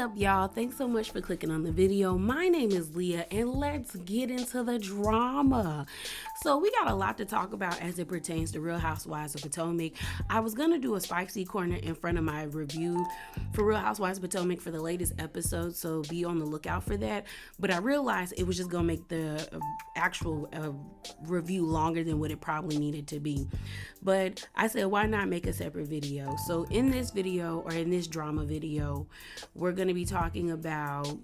up, y'all? Thanks so much for clicking on the video. My name is Leah, and let's get into the drama. So we got a lot to talk about as it pertains to Real Housewives of Potomac. I was gonna do a spicy corner in front of my review for Real Housewives of Potomac for the latest episode, so be on the lookout for that. But I realized it was just gonna make the actual review longer than what it probably needed to be. But I said, why not make a separate video? So in this video, or in this drama video, we're going to be talking about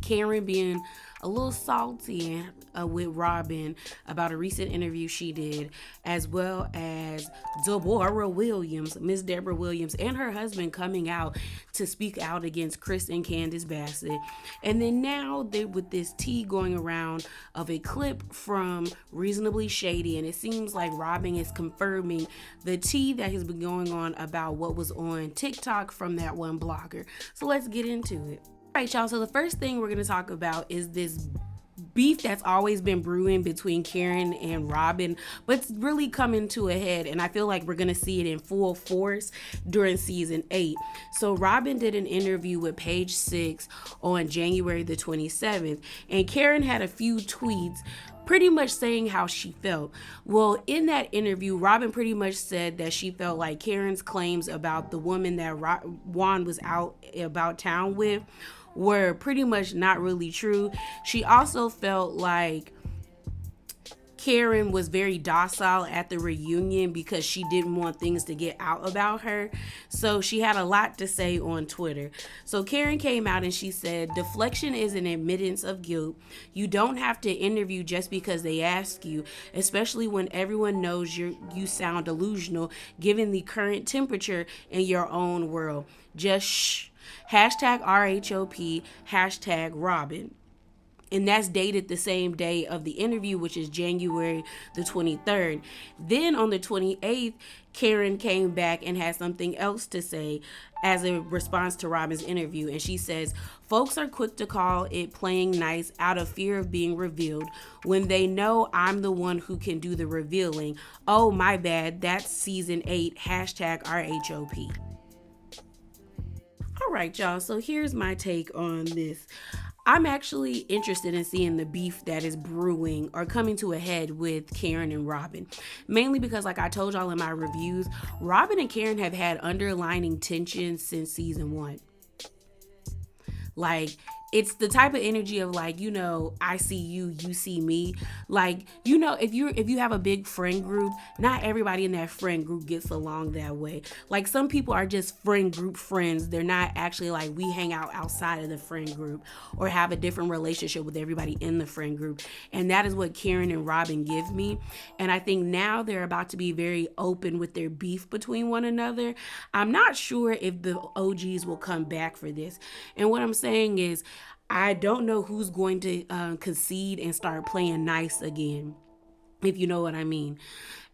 Karen being a little salty with Robyn about a recent interview she did, as well as Deborah Williams, Miss Deborah Williams, and her husband coming out to speak out against Chris and Candaice Bassett. And then now with this tea going around of a clip from Reasonably Shady, and it seems like Robyn is confirming the tea that has been going on about what was on TikTok from that one blogger. So let's get into it. All right, y'all, so the first thing we're going to talk about is this beef that's always been brewing between Karen and Robyn, but it's really coming to a head, and I feel like we're going to see it in full force during season 8. So Robyn did an interview with Page 6 on January the 27th, and Karen had a few tweets pretty much saying how she felt. Well, in that interview, Robyn pretty much said that she felt like Karen's claims about the woman that Juan was out about town with were pretty much not really true. She also felt like Karen was very docile at the reunion because she didn't want things to get out about her. So she had a lot to say on Twitter. So Karen came out and she said, deflection is an admittance of guilt. You don't have to interview just because they ask you, especially when everyone knows you sound delusional given the current temperature in your own world. Just shh. Hashtag RHOP, hashtag Robyn. And that's dated the same day of the interview, which is January the 23rd. Then on the 28th, Karen came back and had something else to say as a response to Robyn's interview. And she says, folks are quick to call it playing nice out of fear of being revealed when they know I'm the one who can do the revealing. Oh, my bad. That's season 8, hashtag RHOP. All right, y'all. So here's my take on this. I'm actually interested in seeing the beef that is brewing or coming to a head with Karen and Robyn. Mainly because, like I told y'all in my reviews, Robyn and Karen have had underlining tension since season 1. Like, it's the type of energy of like, you know, I see you, you see me. Like, you know, if you have a big friend group, not everybody in that friend group gets along that way. Like, some people are just friend group friends. They're not actually like, we hang out outside of the friend group or have a different relationship with everybody in the friend group. And that is what Karen and Robyn give me. And I think now they're about to be very open with their beef between one another. I'm not sure if the OGs will come back for this. And what I'm saying is, I don't know who's going to concede and start playing nice again, if you know what I mean.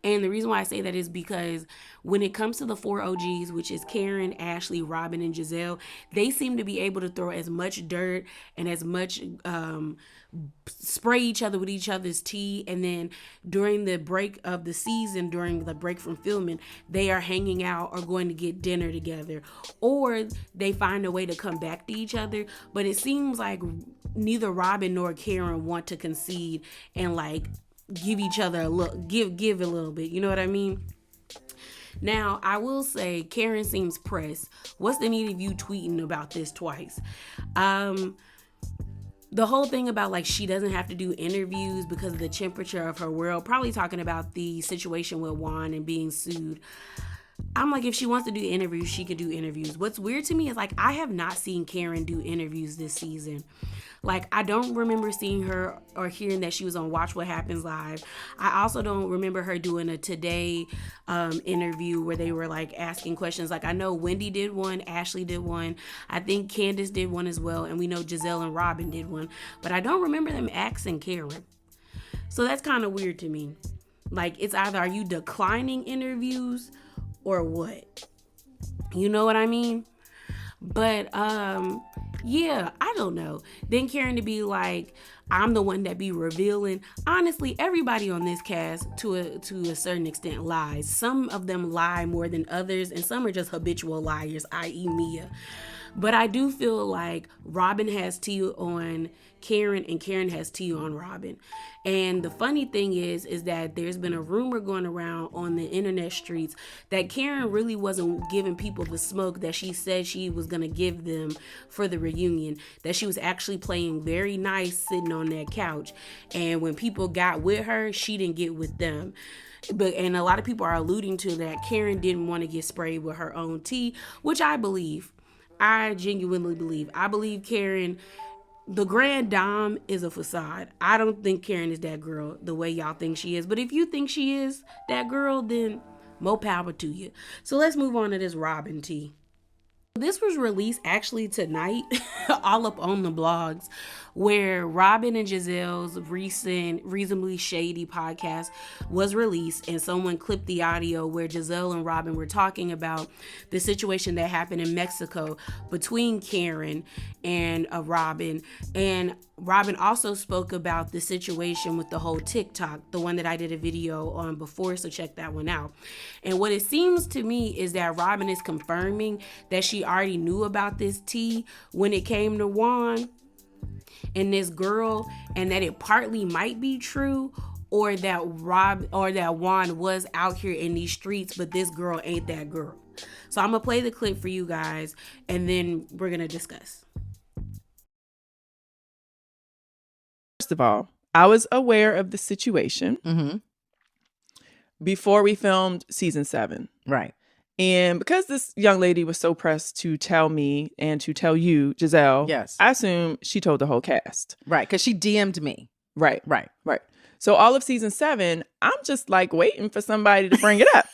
And the reason why I say that is because when it comes to the 4 OGs, which is Karen, Ashley, Robyn, and Giselle, they seem to be able to throw as much dirt and as much spray each other with each other's tea. And then during the break of the season, during the break from filming, they are hanging out or going to get dinner together, or they find a way to come back to each other. But it seems like neither Robyn nor Karen want to concede and like give each other a look, give a little bit, you know what I mean? Now, I will say Karen seems pressed. What's the need of you tweeting about this twice? The whole thing about like she doesn't have to do interviews because of the temperature of her world, probably talking about the situation with Juan and being sued. I'm like, if she wants to do interviews, she could do interviews. What's weird to me is like, I have not seen Karen do interviews this season. Like, I don't remember seeing her or hearing that she was on Watch What Happens Live. I also don't remember her doing a Today interview where they were like asking questions. Like, I know Wendy did one, Ashley did one, I think Candaice did one as well, and we know Giselle and Robyn did one, but I don't remember them asking Karen. So that's kind of weird to me. Like, it's either are you declining interviews or what? You know what I mean? But yeah, I don't know. Then Karen to be like, I'm the one that be revealing. Honestly, everybody on this cast to a certain extent lies. Some of them lie more than others, and some are just habitual liars, i.e. Mia. But I do feel like Robyn has tea on Karen and Karen has tea on Robyn. And the funny thing is that there's been a rumor going around on the internet streets that Karen really wasn't giving people the smoke that she said she was going to give them for the reunion, that she was actually playing very nice sitting on that couch. And when people got with her, she didn't get with them. And a lot of people are alluding to that Karen didn't want to get sprayed with her own tea, which I believe. I genuinely believe. I believe Karen, the grand dame, is a facade. I don't think Karen is that girl the way y'all think she is. But if you think she is that girl, then more power to you. So let's move on to this Robyn tea. This was released actually tonight, all up on the blogs, where Robyn and Gizelle's recent Reasonably Shady podcast was released, and someone clipped the audio where Gizelle and Robyn were talking about the situation that happened in Mexico between Karen and Robyn. And Robyn also spoke about the situation with the whole TikTok, the one that I did a video on before, so check that one out. And what it seems to me is that Robyn is confirming that she already knew about this tea when it came to Juan and this girl, and that it partly might be true, or that Juan was out here in these streets, but this girl ain't that girl. So I'm gonna play the clip for you guys, and then we're gonna discuss. First of all, I was aware of the situation before we filmed season 7. Right. And because this young lady was so pressed to tell me and to tell you, Giselle, yes, I assume she told the whole cast. Right, because she DM'd me. Right. So all of season 7, I'm just like waiting for somebody to bring it up.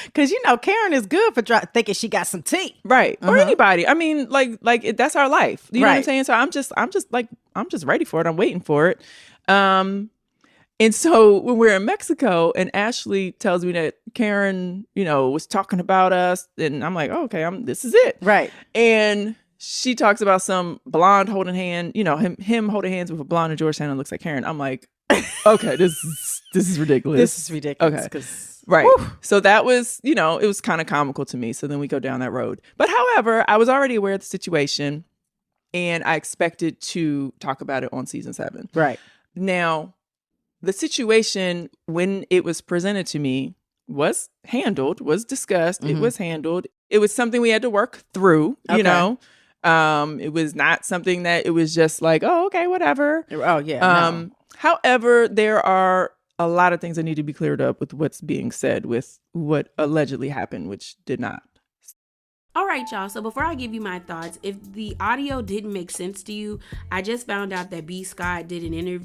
Because, Karen is good for thinking she got some tea. Right. Or anybody. I mean, that's our life. You know what I'm saying? So I'm just ready for it. I'm waiting for it. And so when we're in Mexico and Ashley tells me that Karen, was talking about us, and I'm like, oh, okay, this is it. Right. And she talks about some blonde holding hand, him holding hands with a blonde in Georgetown and looks like Karen. I'm like, okay, this is ridiculous. This is ridiculous. Okay. Right. Whew. So that was, it was kind of comical to me. So then we go down that road. But however, I was already aware of the situation and I expected to talk about it on season 7. Right. Now, the situation when it was presented to me was discussed. It was handled. It was something we had to work through, you know. It was not something that it was just like, oh, okay, whatever. Oh, yeah. No. However, there are a lot of things that need to be cleared up with what's being said with what allegedly happened, which did not. All right, y'all. So before I give you my thoughts, if the audio didn't make sense to you, I just found out that B. Scott did a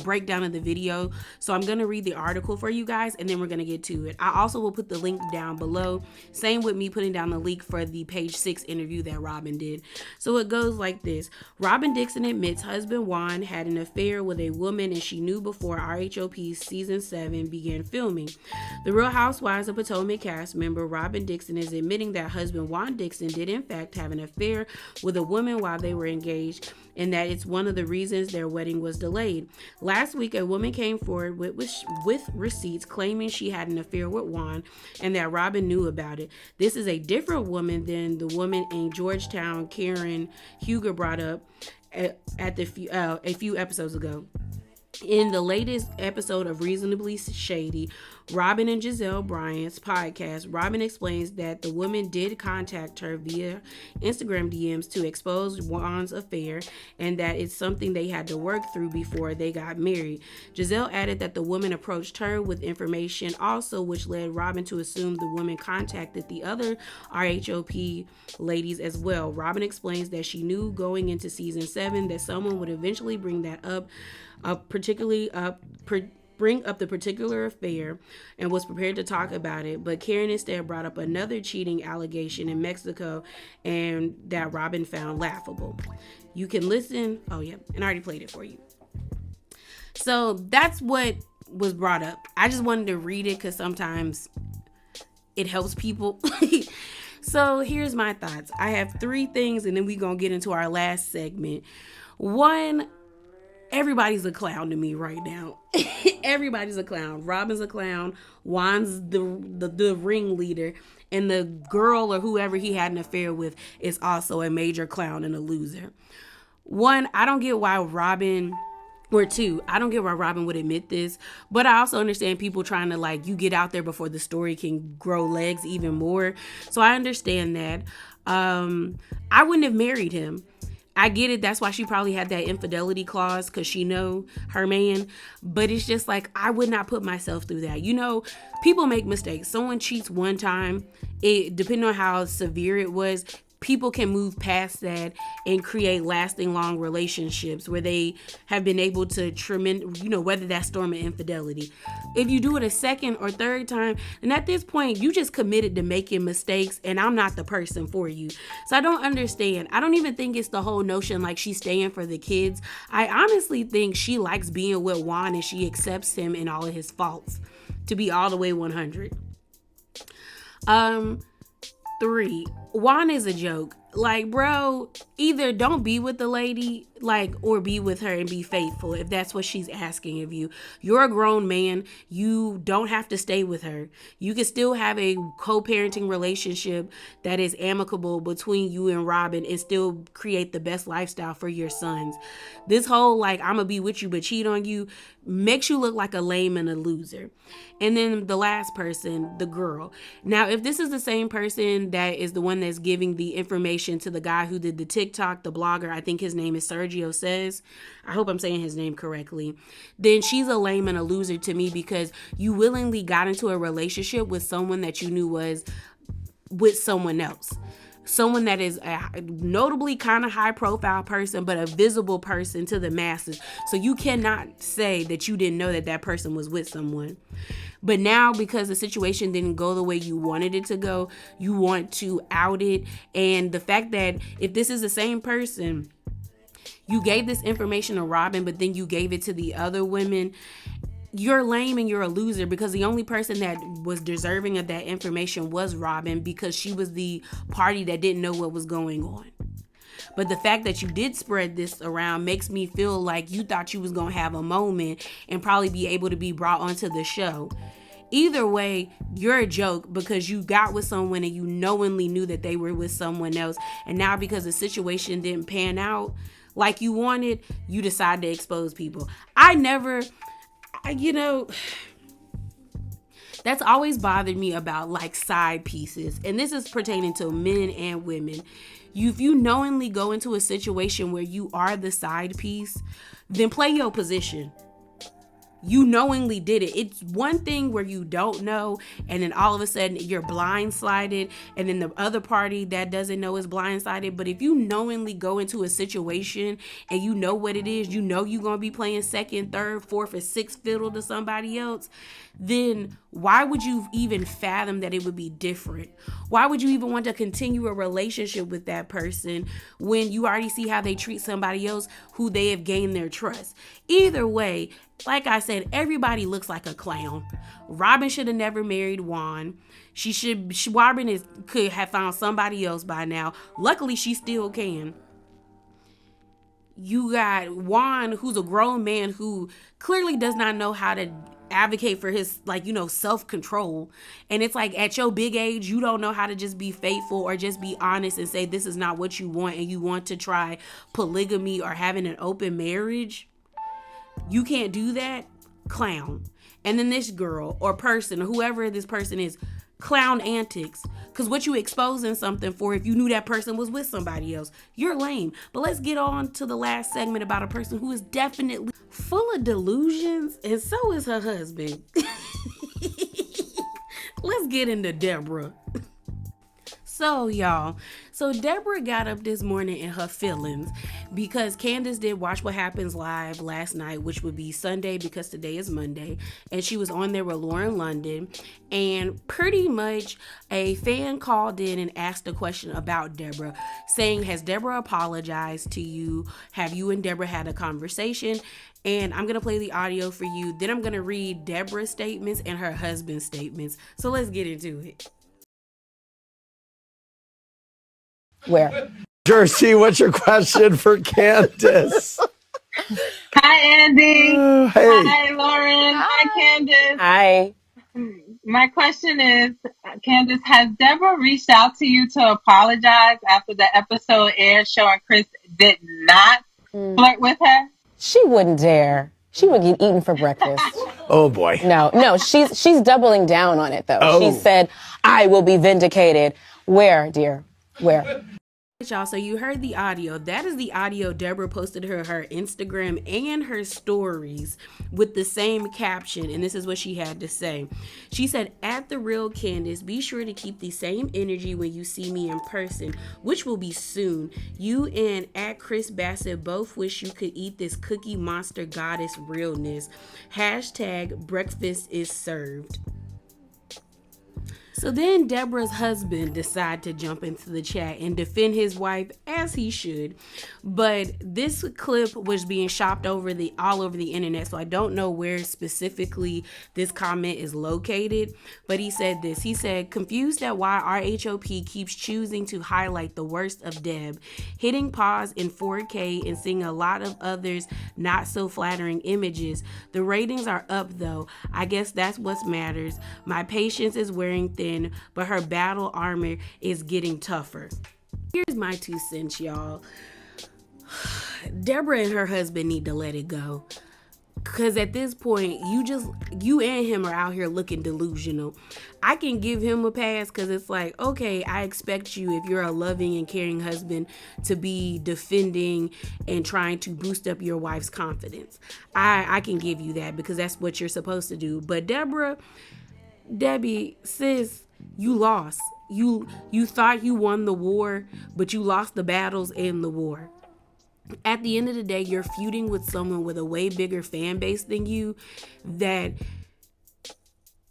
breakdown of the video. So I'm going to read the article for you guys, and then we're going to get to it. I also will put the link down below. Same with me putting down the link for the page 6 interview that Robyn did. So it goes like this. Robyn Dixon admits husband Juan had an affair with a woman and she knew before RHOP's season 7 began filming. The Real Housewives of Potomac cast member Robyn Dixon is admitting that husband Juan Dixon did in fact have an affair with a woman while they were engaged, and that it's one of the reasons their wedding was delayed. Last week, a woman came forward with receipts claiming she had an affair with Juan and that Robyn knew about it. This is a different woman than the woman in Georgetown Karen Huger brought up a few episodes ago. In the latest episode of Reasonably Shady, Robyn and Giselle Bryant's podcast, Robyn explains that the woman did contact her via Instagram DMs to expose Juan's affair and that it's something they had to work through before they got married. Giselle added that the woman approached her with information also, which led Robyn to assume the woman contacted the other RHOP ladies as well. Robyn explains that she knew going into season 7 that someone would eventually bring that up, bring up the particular affair, and was prepared to talk about it, but Karen instead brought up another cheating allegation in Mexico and that Robyn found laughable. You can listen. Oh yeah, and I already played it for you. So that's what was brought up. I just wanted to read it because sometimes it helps people. So here's my thoughts. I have 3 things and then we're going to get into our last segment. 1, everybody's a clown to me right now. Everybody's a clown. Robyn's a clown. Juan's the ringleader. And the girl or whoever he had an affair with is also a major clown and a loser. One, I don't get why Robyn, or two, I don't get why Robyn would admit this, but I also understand people trying to, like, you get out there before the story can grow legs even more. So I understand that. I wouldn't have married him. I get it. That's why she probably had that infidelity clause, because she know her man. But it's just like, I would not put myself through that. You know, people make mistakes. Someone cheats one time. It depending on how severe it was, people can move past that and create lasting long relationships where they have been able to weather that storm of infidelity. If you do it a second or third time, and at this point you just committed to making mistakes, and I'm not the person for you. So I don't understand. I don't even think it's the whole notion like she's staying for the kids. I honestly think she likes being with Juan and she accepts him and all of his faults, to be all the way 100. 3, Juan is a joke. Like, bro, either don't be with the lady, like, or be with her and be faithful if that's what she's asking of you. You're a grown man. You don't have to stay with her. You can still have a co-parenting relationship that is amicable between you and Robyn and still create the best lifestyle for your sons. This whole, like, I'm gonna be with you but cheat on you makes you look like a lame and a loser. And then the last person, the girl. Now, if this is the same person that is the one that's giving the information to the guy who did the TikTok, the blogger, I think his name is Sergio Says, I hope I'm saying his name correctly, then she's a lame and a loser to me, because you willingly got into a relationship with someone that you knew was with someone else. Someone that is a notably kind of high profile person, but a visible person to the masses. So you cannot say that you didn't know that that person was with someone. But now, because the situation didn't go the way you wanted it to go, you want to out it. And the fact that if this is the same person, you gave this information to Robyn, but then you gave it to the other women, you're lame and you're a loser, because the only person that was deserving of that information was Robyn, because she was the party that didn't know what was going on. But the fact that you did spread this around makes me feel like you thought you was going to have a moment and probably be able to be brought onto the show. Either way, you're a joke, because you got with someone and you knowingly knew that they were with someone else. And now, because the situation didn't pan out like you wanted, you decide to expose people. That's always bothered me about, like, side pieces. And this is pertaining to men and women. If you knowingly go into a situation where you are the side piece, then play your position. You knowingly did it. It's one thing where you don't know, and then all of a sudden you're blindsided, and then the other party that doesn't know is blindsided. But if you knowingly go into a situation and you know what it is, you know you're going to be playing second, third, fourth, or sixth fiddle to somebody else, then why would you even fathom that it would be different? Why would you even want to continue a relationship with that person when you already see how they treat somebody else who they have gained their trust? Either way, like I said, everybody looks like a clown. Robyn should have never married Juan. Robyn could have found somebody else by now. Luckily, she still can. You got Juan, who's a grown man who clearly does not know how to advocate for his, self-control. And it's like, at your big age, you don't know how to just be faithful or just be honest and say this is not what you want, and you want to try polygamy or having an open marriage. You can't do that. Clown. And then this girl or person or whoever this person is, clown antics. Because what you exposing something for if you knew that person was with somebody else? You're lame. But let's get on to the last segment about a person who is definitely full of delusions, and so is her husband. Let's get into Deborah. So Deborah got up this morning in her feelings because Candaice did Watch What Happens Live last night, which would be Sunday because today is Monday, and she was on there with Lauren London, and pretty much a fan called in and asked a question about Deborah, saying, has Deborah apologized to you? Have you and Deborah had a conversation? And I'm going to play the audio for you. Then I'm going to read Deborah's statements and her husband's statements. So let's get into it. Where? Jersey, what's your question for Candaice? Hi, Andy. Hey. Hi, Lauren. Hi, Candaice. Hi. My question is, Candaice, has Deborah reached out to you to apologize after the episode aired showing Chris did not flirt with her? She wouldn't dare. She would get eaten for breakfast. Oh boy. No, she's doubling down on it though. Oh. She said, "I will be vindicated." Where, dear? Where? Y'all, so you heard the audio. That is the audio Deborah posted her Instagram and her stories with the same caption, and this is what she had to say. She said, "At the real Candaice, be sure to keep the same energy when you see me in person, which will be soon. You and at Chris Bassett both wish you could eat this Cookie Monster goddess realness. Hashtag breakfast is served." So then Deborah's husband decided to jump into the chat and defend his wife, as he should. But this clip was being shopped all over the internet, so I don't know where specifically this comment is located. But he said this. He said, "Confused at why RHOP keeps choosing to highlight the worst of Deb, hitting pause in 4K and seeing a lot of others not so flattering images. The ratings are up though. I guess that's what matters. My patience is wearing thin, but her battle armor is getting tougher." Here's my 2 cents, y'all. Deborah and her husband need to let it go. Because at this point, you and him are out here looking delusional. I can give him a pass because it's like, okay, I expect you, if you're a loving and caring husband, to be defending and trying to boost up your wife's confidence. I can give you that because that's what you're supposed to do. But Debbie, sis, you lost. You thought you won the war, but you lost the battles in the war. At the end of the day, you're feuding with someone with a way bigger fan base than you that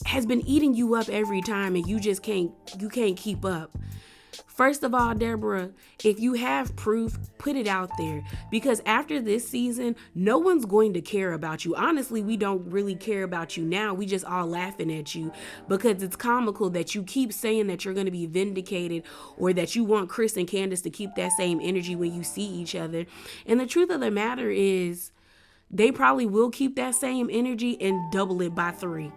has been eating you up every time, and you can't keep up. First of all, Deborah, if you have proof, put it out there, because after this season, no one's going to care about you. Honestly, we don't really care about you now. We just all laughing at you because it's comical that you keep saying that you're going to be vindicated or that you want Chris and Candaice to keep that same energy when you see each other. And the truth of the matter is, they probably will keep that same energy and double it by 3.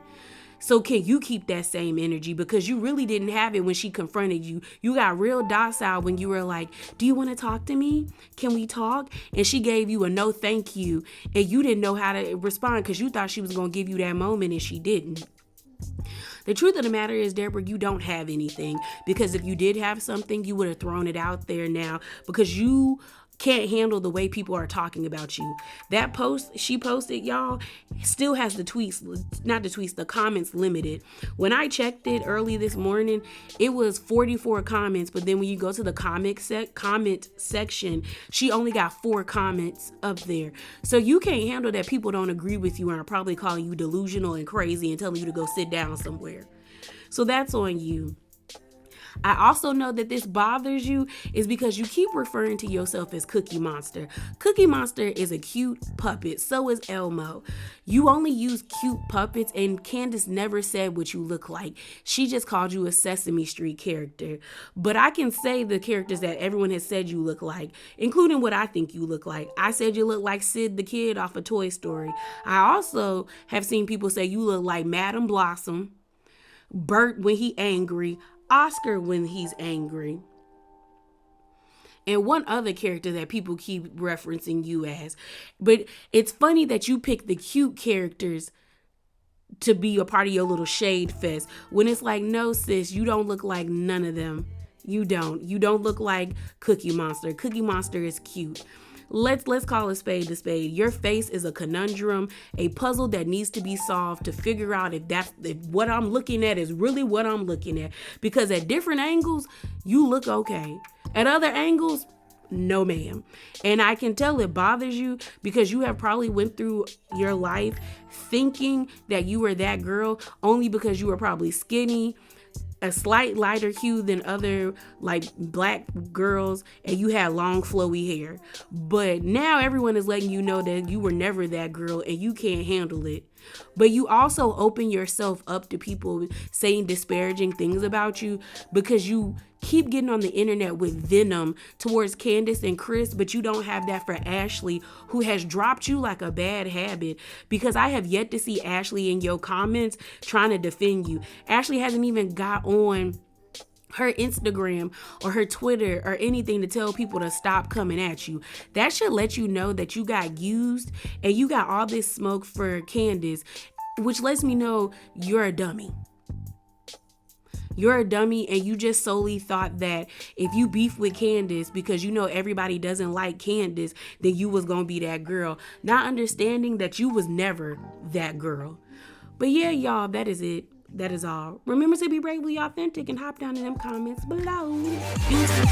So can you keep that same energy? Because you really didn't have it when she confronted you. You got real docile when you were like, "Do you want to talk to me? Can we talk?" And she gave you a no thank you. And you didn't know how to respond because you thought she was going to give you that moment and she didn't. The truth of the matter is, Deborah, you don't have anything. Because if you did have something, you would have thrown it out there now, because you can't handle the way people are talking about you. That post she posted, y'all, still has the comments limited. When I checked it early this morning, it was 44 comments, but then when you go to the comment section, she only got 4 comments up there. So you can't handle that people don't agree with you and are probably calling you delusional and crazy and telling you to go sit down somewhere. So that's on you. I also know that this bothers you is because you keep referring to yourself as Cookie Monster. Cookie Monster is a cute puppet. So is Elmo. You only use cute puppets, and Candaice never said what you look like. She just called you a Sesame Street character. But I can say the characters that everyone has said you look like, including what I think you look like. I said you look like Sid the Kid off of Toy Story. I also have seen people say you look like Madam Blossom, Bert when he angry, Oscar when he's angry, and one other character that people keep referencing you as. But it's funny that you pick the cute characters to be a part of your little shade fest, when it's like, no, sis, you don't look like none of them. You don't look like Cookie Monster. Cookie Monster is cute. Let's call a spade a spade. Your face is a conundrum, a puzzle that needs to be solved to figure out if what I'm looking at is really what I'm looking at. Because at different angles, you look okay. At other angles, no ma'am. And I can tell it bothers you because you have probably went through your life thinking that you were that girl only because you were probably skinny, a slight lighter hue than other like black girls, and you had long flowy hair. But now everyone is letting you know that you were never that girl and you can't handle it. But you also open yourself up to people saying disparaging things about you because you keep getting on the internet with venom towards Candaice and Chris, but you don't have that for Ashley, who has dropped you like a bad habit, because I have yet to see Ashley in your comments trying to defend you. Ashley hasn't even got on her Instagram or her Twitter or anything to tell people to stop coming at you. That should let you know that you got used and you got all this smoke for Candaice, which lets me know you're a dummy. You're a dummy, and you just solely thought that if you beef with Candaice because you know everybody doesn't like Candaice, then you was gonna be that girl, not understanding that you was never that girl. But yeah, y'all, that is it. That is all. Remember to be bravely authentic and hop down in them comments below. Deuces.